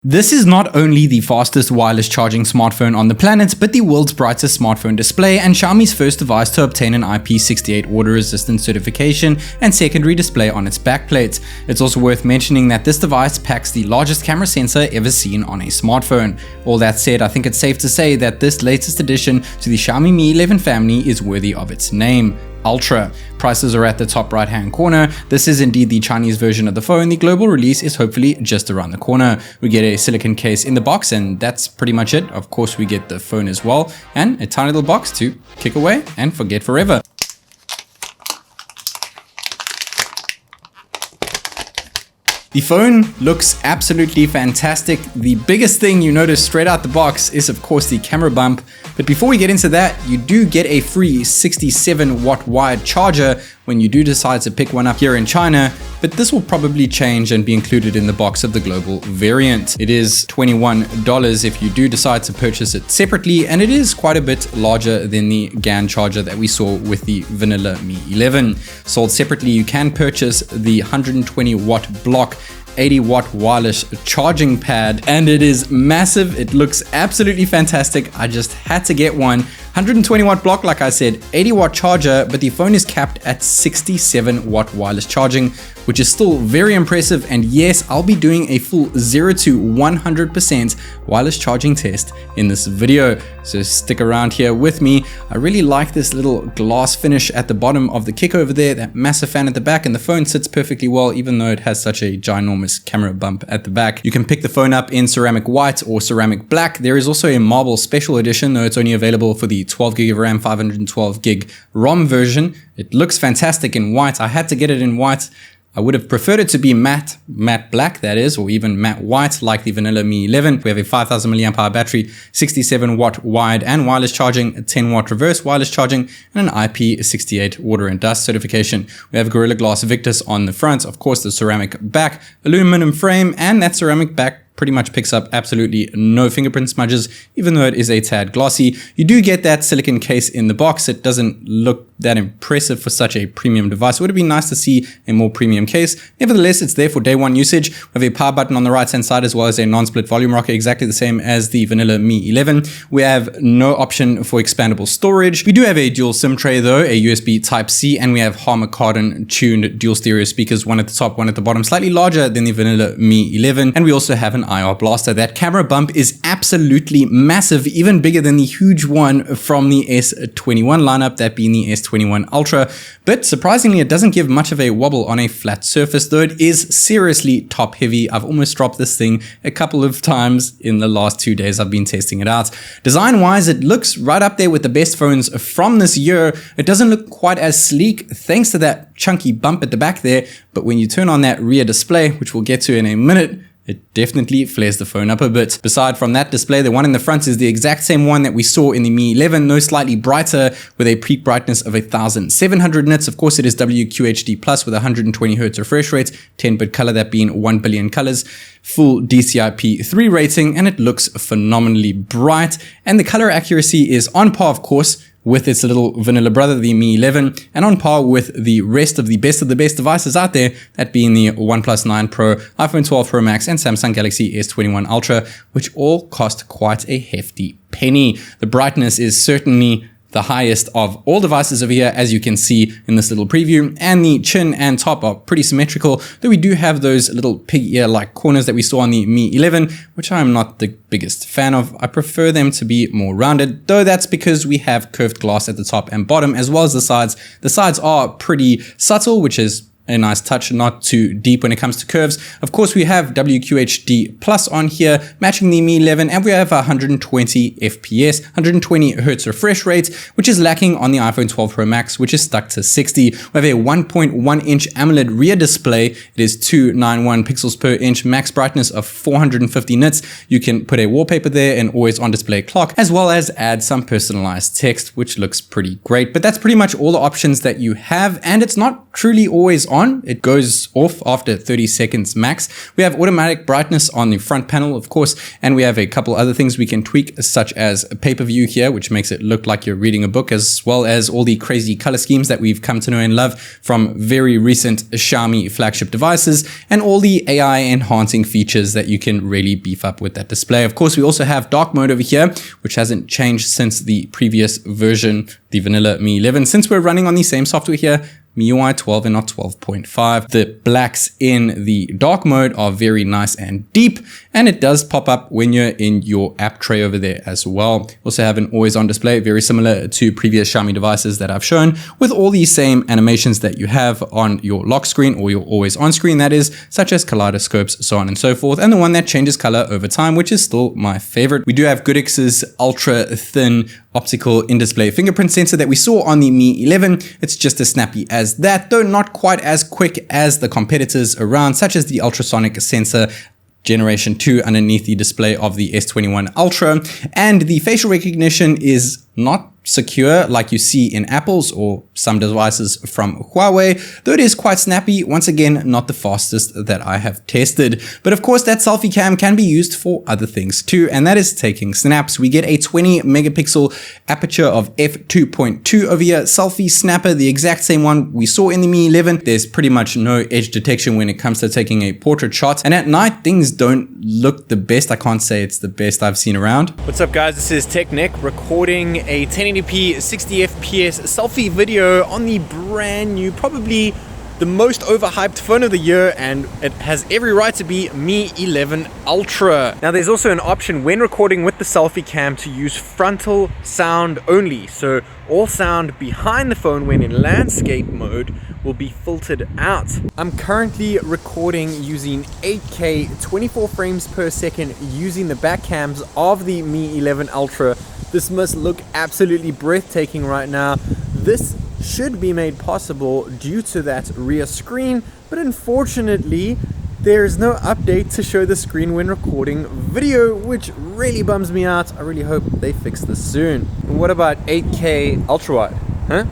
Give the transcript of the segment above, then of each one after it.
This is not only the fastest wireless charging smartphone on the planet, but the world's brightest smartphone display and Xiaomi's first device to obtain an IP68 water-resistant certification and secondary display on its backplate. It's also worth mentioning that this device packs the largest camera sensor ever seen on a smartphone. All that said, I think it's safe to say that this latest addition to the Xiaomi Mi 11 family is worthy of its name. Ultra. Prices are at the top right hand corner. This is indeed the Chinese version of the phone. The global release is hopefully just around the corner. We get a silicone case in the box and that's pretty much it. Of course we get the phone as well and a tiny little box to kick away and forget forever. The phone looks absolutely fantastic. The biggest thing you notice straight out the box is of course the camera bump. But before we get into that, you do get a free 67 watt wired charger when you do decide to pick one up here in China, but this will probably change and be included in the box of the global variant. It is $21 if you do decide to purchase it separately, and it is quite a bit larger than the GAN charger that we saw with the vanilla Mi 11. Sold separately, you can purchase the 120 watt block 80 watt wireless charging pad, and it is massive. It looks absolutely fantastic. I just had to get one. 120 watt block, like I said, 80 watt charger, but the phone is capped at 67 watt wireless charging, which is still very impressive. And yes, I'll be doing a full 0 to 100% wireless charging test in this video. So stick around here with me. I really like this little glass finish at the bottom of the kick over there, that massive fan at the back, and the phone sits perfectly well, even though it has such a ginormous camera bump at the back. You can pick the phone up in ceramic white or ceramic black. There is also a marble special edition, though it's only available for the 12 gig of RAM, 512 gig ROM version. It looks fantastic in white. I had to get it in white. I would have preferred it to be matte black, that is, or even matte white like the vanilla Mi 11. We have a 5000 mAh battery, 67 watt wired and wireless charging, a 10 watt reverse wireless charging, and an IP68 water and dust certification. We have Gorilla Glass Victus on the front, of course the ceramic back, aluminum frame, and that ceramic back pretty much picks up absolutely no fingerprint smudges, even though it is a tad glossy. You do get that silicone case in the box. It doesn't look that impressive for such a premium device. It would have been nice to see a more premium case. Nevertheless, it's there for day one usage. We have a power button on the right hand side as well as a non-split volume rocker, exactly the same as the vanilla Mi 11. We have no option for expandable storage. We do have a dual SIM tray though, a USB Type-C, and we have Harman Kardon tuned dual stereo speakers, one at the top, one at the bottom, slightly larger than the vanilla Mi 11. And we also have an IR blaster. That camera bump is absolutely massive, even bigger than the huge one from the S21 lineup, that being the S21 Ultra. But surprisingly, it doesn't give much of a wobble on a flat surface, though it is seriously top heavy. I've almost dropped this thing a couple of times in the last 2 days I've been testing it out. Design wise, it looks right up there with the best phones from this year. It doesn't look quite as sleek thanks to that chunky bump at the back there, but when you turn on that rear display, which we'll get to in a minute, it definitely flares the phone up a bit. Aside from that display, the one in the front is the exact same one that we saw in the Mi 11, though slightly brighter with a peak brightness of 1700 nits. Of course, it is WQHD plus with 120 Hz refresh rate, 10-bit color, that being 1 billion colors, full DCI-P3 rating, and it looks phenomenally bright. And the color accuracy is on par, of course, with its little vanilla brother, the Mi 11, and on par with the rest of the best devices out there, that being the OnePlus 9 Pro, iPhone 12 Pro Max, and Samsung Galaxy S21 Ultra, which all cost quite a hefty penny. The brightness is certainly the highest of all devices over here, as you can see in this little preview, and the chin and top are pretty symmetrical, though we do have those little pig ear like corners that we saw on the Mi 11, which I'm not the biggest fan of. I prefer them to be more rounded, though that's because we have curved glass at the top and bottom, as well as the sides. The sides are pretty subtle, which is a nice touch, not too deep when it comes to curves. Of course, we have WQHD plus on here, matching the Mi 11, and we have 120 FPS, 120 Hz refresh rate, which is lacking on the iPhone 12 Pro Max, which is stuck to 60. We have a 1.1 inch AMOLED rear display. It is 291 pixels per inch, max brightness of 450 nits. You can put a wallpaper there and always on display clock, as well as add some personalized text, which looks pretty great. But that's pretty much all the options that you have, and it's not truly always on. on. It goes off after 30 seconds max. We have automatic brightness on the front panel, of course, and we have a couple other things we can tweak, such as a pay per view here, which makes it look like you're reading a book, as well as all the crazy color schemes that we've come to know and love from very recent Xiaomi flagship devices, and all the AI enhancing features that you can really beef up with that display. Of course, we also have dark mode over here, which hasn't changed since the previous version, the vanilla Mi 11, since we're running on the same software here, MIUI 12 and not 12.5. The blacks in the dark mode are very nice and deep, and it does pop up when you're in your app tray over there as well. Also have an always on display, very similar to previous Xiaomi devices that I've shown, with all the same animations that you have on your lock screen or your always on screen, that is, such as kaleidoscopes, so on and so forth, and the one that changes color over time, which is still my favorite. We do have Goodix's ultra thin optical in-display fingerprint sensor that we saw on the Mi 11. It's just as snappy as that, though not quite as quick as the competitors around, such as the ultrasonic sensor Generation 2 underneath the display of the S21 Ultra. And the facial recognition is not secure like you see in Apple's or some devices from Huawei, though it is quite snappy. Once again, not the fastest that I have tested. But of course, that selfie cam can be used for other things too, and that is taking snaps. We get a 20 megapixel aperture of f2.2 over here, selfie snapper, the exact same one we saw in the Mi 11. There's pretty much no edge detection when it comes to taking a portrait shot, and at night things don't look the best. I can't say it's the best I've seen around. What's up guys, this is Tech Nick recording a 1080p 60 FPS selfie video on the brand new, probably the most overhyped phone of the year, and it has every right to be Mi 11 Ultra. Now there's also an option when recording with the selfie cam to use frontal sound only, so all sound behind the phone when in landscape mode will be filtered out. I'm currently recording using 8K 24 frames per second using the back cams of the Mi 11 Ultra. This must look absolutely breathtaking right now. This should be made possible due to that rear screen, but unfortunately there is no update to show the screen when recording video, which really bums me out. I really hope they fix this soon. And what about 8K ultra wide? Huh?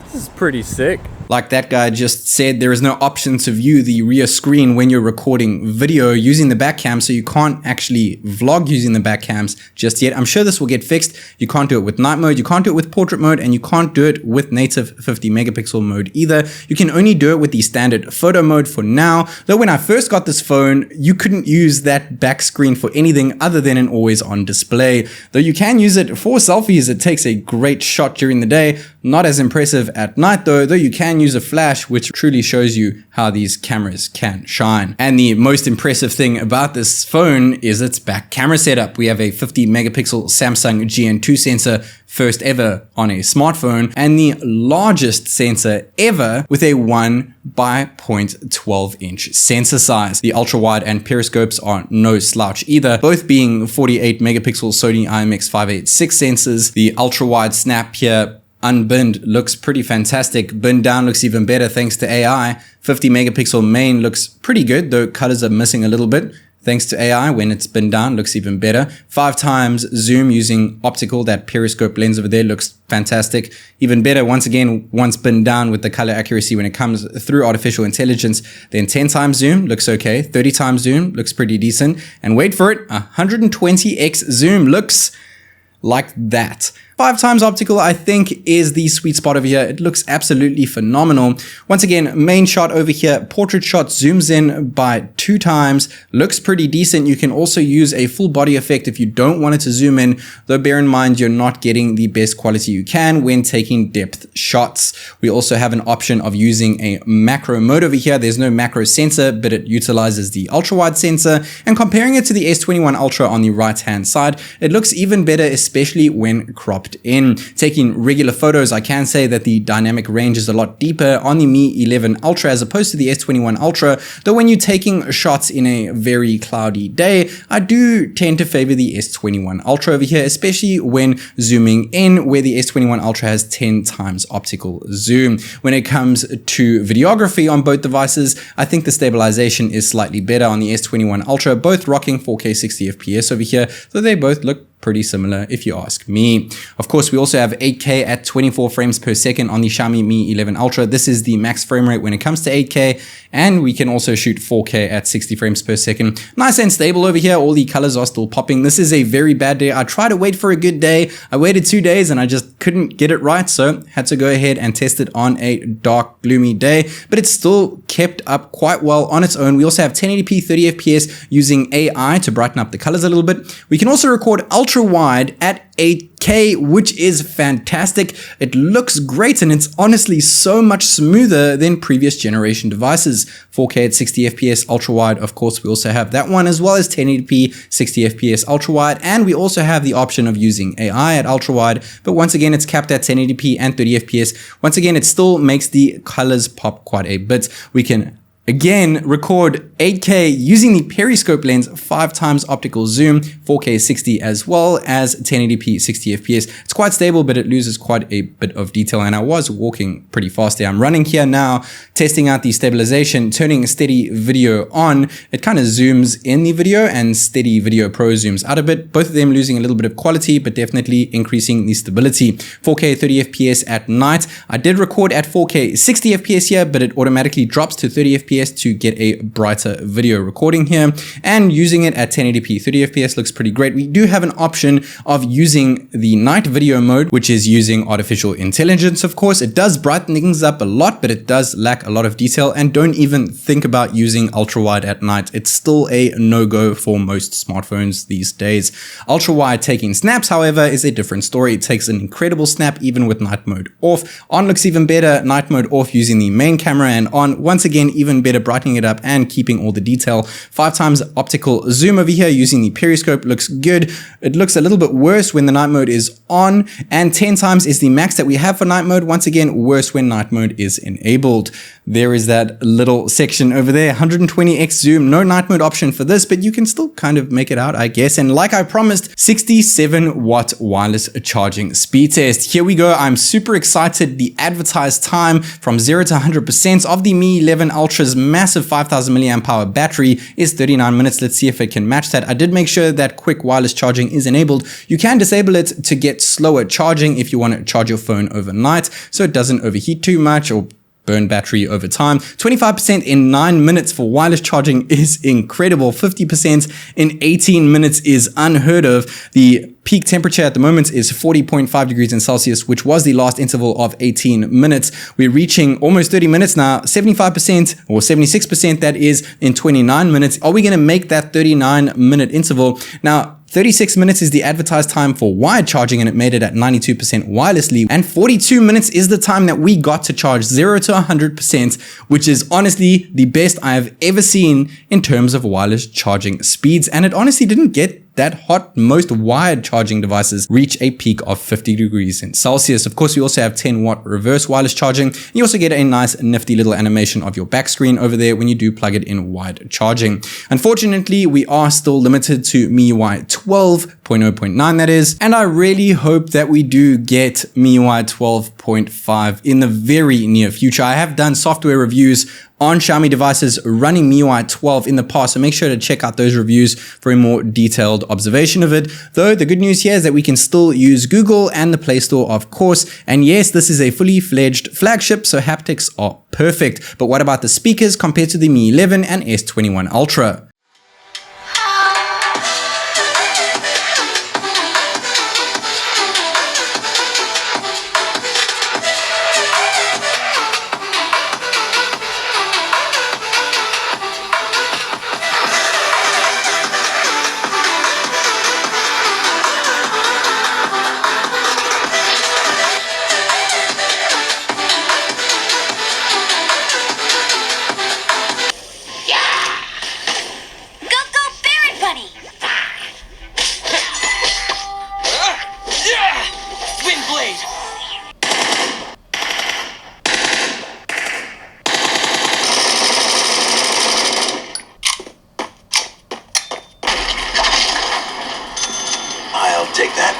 This is pretty sick. Like that guy just said, there is no option to view the rear screen when you're recording video using the back cam, so you can't actually vlog using the back cams just yet. I'm sure this will get fixed. You can't do it with night mode, you can't do it with portrait mode, and you can't do it with native 50 megapixel mode either. You can only do it with the standard photo mode for now, though when I first got this phone, you couldn't use that back screen for anything other than an always on display. Though you can use it for selfies, it takes a great shot during the day. Not as impressive at night though you can use a flash, which truly shows you how these cameras can shine. And the most impressive thing about this phone is its back camera setup. We have a 50 megapixel Samsung GN2 sensor, first ever on a smartphone, and the largest sensor ever with a 1 by 0.12 inch sensor size. The ultra wide and periscopes are no slouch either, both being 48 megapixel Sony IMX586 sensors. The ultra wide snap here unbinned looks pretty fantastic. Binned down looks even better thanks to AI. 50 megapixel main looks pretty good, though colors are missing a little bit. Thanks to AI, when it's binned down, looks even better. 5 times zoom using optical. That periscope lens over there looks fantastic. Even better, once again, once binned down with the color accuracy when it comes through artificial intelligence. Then 10 times zoom looks okay. 30 times zoom looks pretty decent. And wait for it, 120x zoom looks like that. 5 times optical, I think, is the sweet spot over here. It looks absolutely phenomenal. Once again, main shot over here, portrait shot zooms in by 2 times, looks pretty decent. You can also use a full body effect if you don't want it to zoom in, though bear in mind you're not getting the best quality you can when taking depth shots. We also have an option of using a macro mode over here. There's no macro sensor, but it utilizes the ultra wide sensor, and comparing it to the S21 Ultra on the right hand side, it looks even better, especially when cropped in. Taking regular photos, I can say that the dynamic range is a lot deeper on the Mi 11 Ultra as opposed to the S21 Ultra, though when you're taking shots in a very cloudy day, I do tend to favor the S21 Ultra over here, especially when zooming in, where the S21 Ultra has 10 times optical zoom. When it comes to videography on both devices, I think the stabilization is slightly better on the S21 Ultra, both rocking 4K 60 FPS over here, though they both look pretty similar if you ask me. Of course, we also have 8K at 24 frames per second on the Xiaomi Mi 11 Ultra. This is the max frame rate when it comes to 8K, and we can also shoot 4K at 60 frames per second. Nice and stable over here. All the colors are still popping. This is a very bad day. I tried to wait for a good day. I waited 2 days and I just couldn't get it right, so had to go ahead and test it on a dark, gloomy day, but it's still kept up quite well on its own. We also have 1080p 30 FPS using AI to brighten up the colors a little bit. We can also record ultra wide at 8K, which is fantastic. It looks great and it's honestly so much smoother than previous generation devices. 4K at 60 FPS ultra wide, of course, we also have that one, as well as 1080p 60 FPS ultra wide, and we also have the option of using AI at ultra wide, but once again it's capped at 1080p and 30 FPS. Once again, it still makes the colors pop quite a bit. We can again record 8K using the periscope lens, 5 times optical zoom, 4K 60, as well as 1080p 60 FPS. It's quite stable, but it loses quite a bit of detail, and I was walking pretty fast there. I'm running here now, testing out the stabilization, turning steady video on. It kind of zooms in the video, and steady video pro zooms out a bit. Both of them losing a little bit of quality, but definitely increasing the stability. 4K 30 FPS at night. I did record at 4K 60 FPS here, but it automatically drops to 30 FPS to get a brighter video recording here, and using it at 1080p 30 FPS looks pretty great. We do have an option of using the night video mode, which is using artificial intelligence. Of course, it does brighten things up a lot, but it does lack a lot of detail, and don't even think about using ultra wide at night. It's still a no-go for most smartphones these days. Ultra wide taking snaps, however, is a different story. It takes an incredible snap even with night mode off. On looks even better, night mode off using the main camera, and on, once again, even better, brightening it up and keeping all the detail. 5 times optical zoom over here using the periscope looks good. It looks a little bit worse when the night mode is on, and 10 times is the max that we have for night mode. Once again, worse when night mode is enabled. There is that little section over there, 120x zoom, no night mode option for this, but you can still kind of make it out, I guess. And like I promised, 67 watt wireless charging speed test. Here we go. I'm super excited. The advertised time from 0 to 100% of the Mi 11 Ultra's massive 5000 milliamp hour battery is 39 minutes. Let's see if it can match that. I did make sure that quick wireless charging is enabled. You can disable it to get slower charging if you want to charge your phone overnight, so it doesn't overheat too much or burn battery over time. 25% in 9 minutes for wireless charging is incredible. 50% in 18 minutes is unheard of. The peak temperature at the moment is 40.5 degrees in Celsius, which was the last interval of 18 minutes. We're reaching almost 30 minutes now, 75% or 76% that is in 29 minutes. Are we going to make that 39-minute interval? Now, 36 minutes is the advertised time for wired charging, and it made it at 92% wirelessly. And 42 minutes is the time that we got to charge 0 to 100%, which is honestly the best I have ever seen in terms of wireless charging speeds. And it honestly didn't get that hot. Most wired charging devices reach a peak of 50 degrees in Celsius. Of course, we also have 10 watt reverse wireless charging. You also get a nice nifty little animation of your back screen over there when you do plug it in wired charging. Unfortunately, we are still limited to MIUI 12.0.9 that is, and I really hope that we do get MIUI 12.5 in the very near future. I have done software reviews on Xiaomi devices running MIUI 12 in the past, so make sure to check out those reviews for a more detailed observation of it. Though the good news here is that we can still use Google and the Play Store, of course. And yes, this is a fully fledged flagship, so haptics are perfect. But what about the speakers compared to the Mi 11 and S21 Ultra? I'll take that.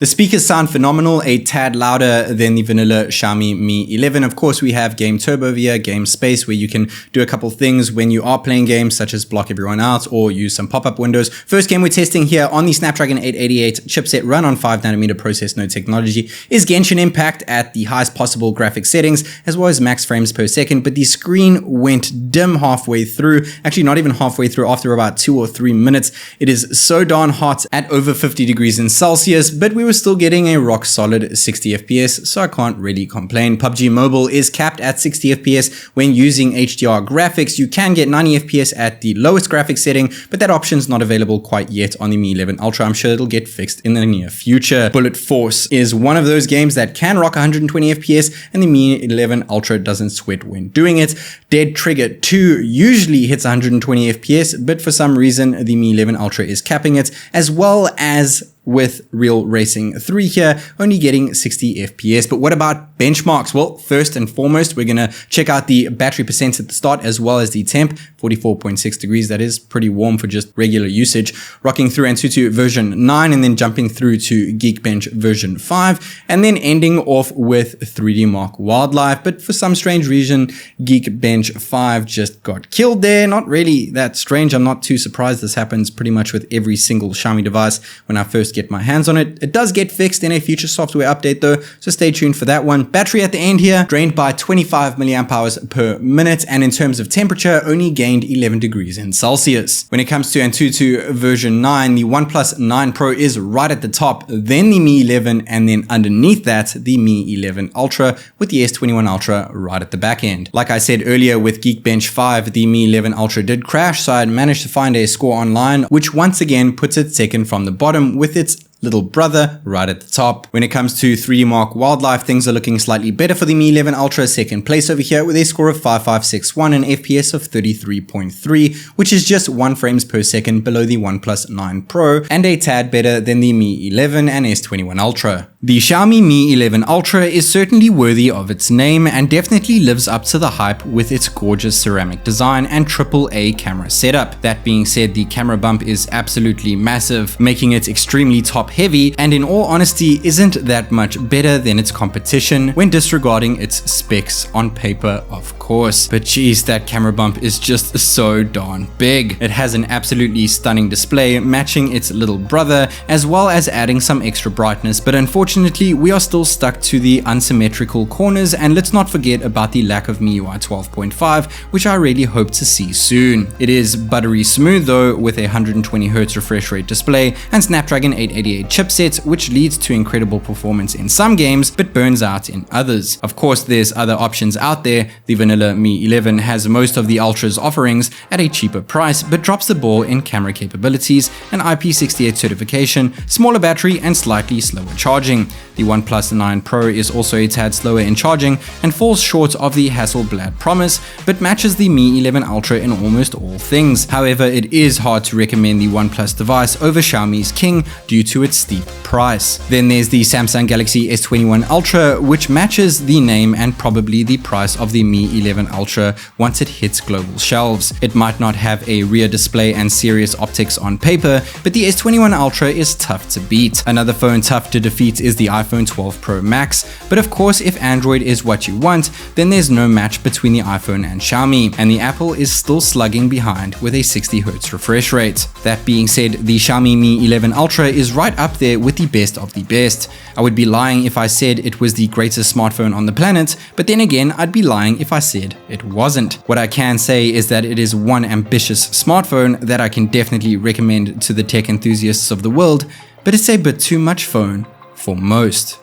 The speakers sound phenomenal, a tad louder than the vanilla Xiaomi Mi 11. Of course, we have Game Turbo over here, Game Space, where you can do a couple things when you are playing games, such as block everyone out or use some pop-up windows. First game we're testing here on the Snapdragon 888 chipset run on 5nm process node technology is Genshin Impact at the highest possible graphics settings, as well as max frames per second, but the screen went dim halfway through, actually not even halfway through, after about 2 or 3 minutes. It is so darn hot at over 50 degrees in Celsius, but we were still getting a rock solid 60 FPS, so I can't really complain. PUBG Mobile is capped at 60 FPS when using HDR graphics. You can get 90 FPS at the lowest graphics setting, but that option is not available quite yet on the Mi 11 Ultra. I'm sure it'll get fixed in the near future. Bullet Force is one of those games that can rock 120 FPS, and the Mi 11 Ultra doesn't sweat when doing it. Dead Trigger 2 usually hits 120 FPS, but for some reason the Mi 11 Ultra is capping it, as well as with Real Racing 3 here, only getting 60 FPS. But what about benchmarks? Well, first and foremost, we're going to check out the battery percent at the start, as well as the temp, 44.6 degrees. That is pretty warm for just regular usage. Rocking through AnTuTu version 9, and then jumping through to Geekbench version 5, and then ending off with 3D Mark Wildlife. But for some strange reason, Geekbench 5 just got killed there. Not really that strange. I'm not too surprised. This happens pretty much with every single Xiaomi device when I first get my hands on it. It does get fixed in a future software update though, so stay tuned for that one. Battery at the end here, drained by 25 milliamp hours per minute, and in terms of temperature, only gained 11 degrees in Celsius. When it comes to AnTuTu version 9, the OnePlus 9 Pro is right at the top, then the Mi 11, and then underneath that, the Mi 11 Ultra, with the S21 Ultra right at the back end. Like I said earlier, with Geekbench 5, the Mi 11 Ultra did crash, so I managed to find a score online, which once again puts it second from the bottom, with its little brother right at the top. When it comes to 3D Mark Wildlife, things are looking slightly better for the Mi 11 Ultra, second place over here with a score of 5561 and FPS of 33.3, which is just 1 frames per second below the OnePlus 9 Pro, and a tad better than the Mi 11 and S21 Ultra. The Xiaomi Mi 11 Ultra is certainly worthy of its name and definitely lives up to the hype with its gorgeous ceramic design and AAA camera setup. That being said, the camera bump is absolutely massive, making it extremely top heavy, and in all honesty isn't that much better than its competition when disregarding its specs on paper, of course. But geez, that camera bump is just so darn big. It has an absolutely stunning display matching its little brother, as well as adding some extra brightness, but unfortunately we are still stuck to the unsymmetrical corners, and let's not forget about the lack of MIUI 12.5, which I really hope to see soon. It is buttery smooth though, with a 120Hz refresh rate display and Snapdragon 888 chipset, which leads to incredible performance in some games but burns out in others. Of course, there's other options out there. The vanilla Mi 11 has most of the Ultra's offerings at a cheaper price, but drops the ball in camera capabilities and IP68 certification, smaller battery, and slightly slower charging. The OnePlus 9 Pro is also a tad slower in charging and falls short of the Hasselblad promise, but matches the Mi 11 Ultra in almost all things. However, it is hard to recommend the OnePlus device over Xiaomi's King due to its steep price. Then there's the Samsung Galaxy S21 Ultra, which matches the name and probably the price of the Mi 11 Ultra once it hits global shelves. It might not have a rear display and serious optics on paper, but the S21 Ultra is tough to beat. Another phone tough to defeat is the iPhone 12 Pro Max, but of course if Android is what you want, then there's no match between the iPhone and Xiaomi, and the Apple is still slugging behind with a 60Hz refresh rate. That being said, the Xiaomi Mi 11 Ultra is right up there with the best of the best. I would be lying if I said it was the greatest smartphone on the planet, but then again I'd be lying if I said it wasn't. What I can say is that it is one ambitious smartphone that I can definitely recommend to the tech enthusiasts of the world, but it's a bit too much phone for most.